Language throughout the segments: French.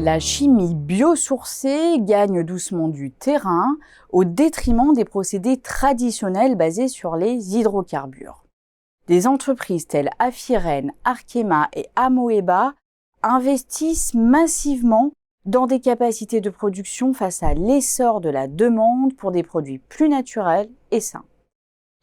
La chimie biosourcée gagne doucement du terrain au détriment des procédés traditionnels basés sur les hydrocarbures. Des entreprises telles Afiren, Arkema et Amoeba investissent massivement dans des capacités de production face à l'essor de la demande pour des produits plus naturels et sains.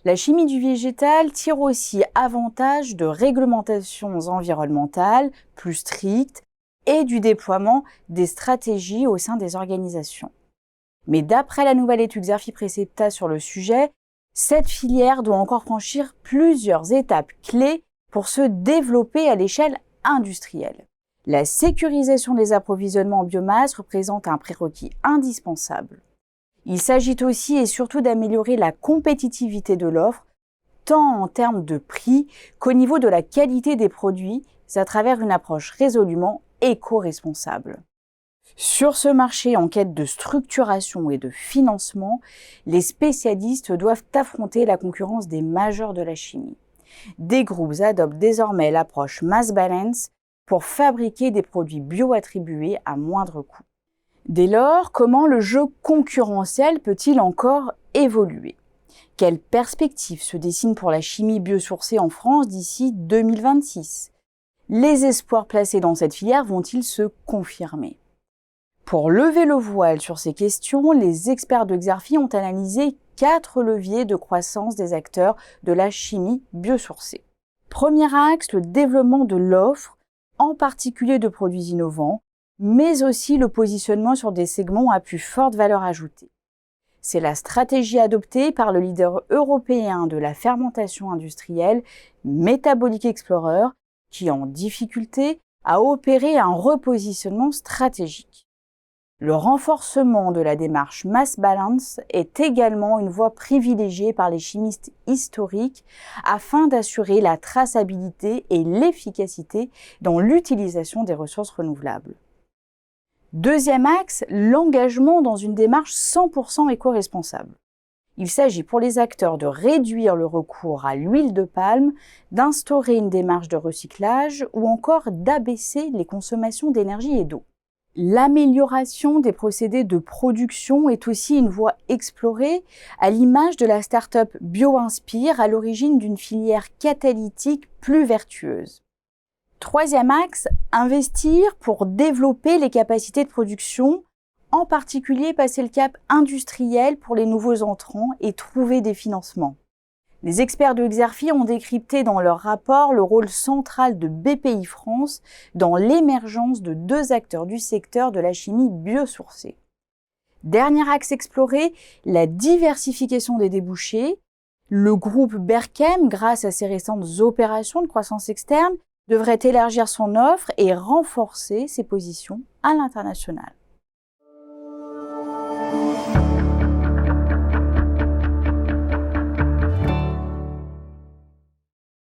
La chimie du végétal tire aussi avantage de réglementations environnementales plus strictes et du déploiement des stratégies au sein des organisations. Mais d'après la nouvelle étude Xerfi-Precepta sur le sujet, cette filière doit encore franchir plusieurs étapes clés pour se développer à l'échelle industrielle. La sécurisation des approvisionnements en biomasse représente un prérequis indispensable. Il s'agit aussi et surtout d'améliorer la compétitivité de l'offre, tant en termes de prix qu'au niveau de la qualité des produits, à travers une approche résolument éco-responsable. Sur ce marché en quête de structuration et de financement, les spécialistes doivent affronter la concurrence des majeurs de la chimie. Des groupes adoptent désormais l'approche mass balance pour fabriquer des produits bioattribués à moindre coût. Dès lors, comment le jeu concurrentiel peut-il encore évoluer ? Quelles perspectives se dessinent pour la chimie biosourcée en France d'ici 2026 ? Les espoirs placés dans cette filière vont-ils se confirmer ? Pour lever le voile sur ces questions, les experts de Xerfi ont analysé 4 leviers de croissance des acteurs de la chimie biosourcée. Premier axe, le développement de l'offre, en particulier de produits innovants, mais aussi le positionnement sur des segments à plus forte valeur ajoutée. C'est la stratégie adoptée par le leader européen de la fermentation industrielle, Metabolic Explorer, qui, en difficulté, a opéré un repositionnement stratégique. Le renforcement de la démarche Mass Balance est également une voie privilégiée par les chimistes historiques afin d'assurer la traçabilité et l'efficacité dans l'utilisation des ressources renouvelables. Deuxième axe, l'engagement dans une démarche 100% éco-responsable. Il s'agit pour les acteurs de réduire le recours à l'huile de palme, d'instaurer une démarche de recyclage ou encore d'abaisser les consommations d'énergie et d'eau. L'amélioration des procédés de production est aussi une voie explorée à l'image de la start-up BioInspire à l'origine d'une filière catalytique plus vertueuse. Troisième axe, investir pour développer les capacités de production, en particulier passer le cap industriel pour les nouveaux entrants et trouver des financements. Les experts de Xerfi ont décrypté dans leur rapport le rôle central de BPI France dans l'émergence de 2 acteurs du secteur de la chimie biosourcée. Dernier axe exploré, la diversification des débouchés. Le groupe Berchem, grâce à ses récentes opérations de croissance externe, devrait élargir son offre et renforcer ses positions à l'international.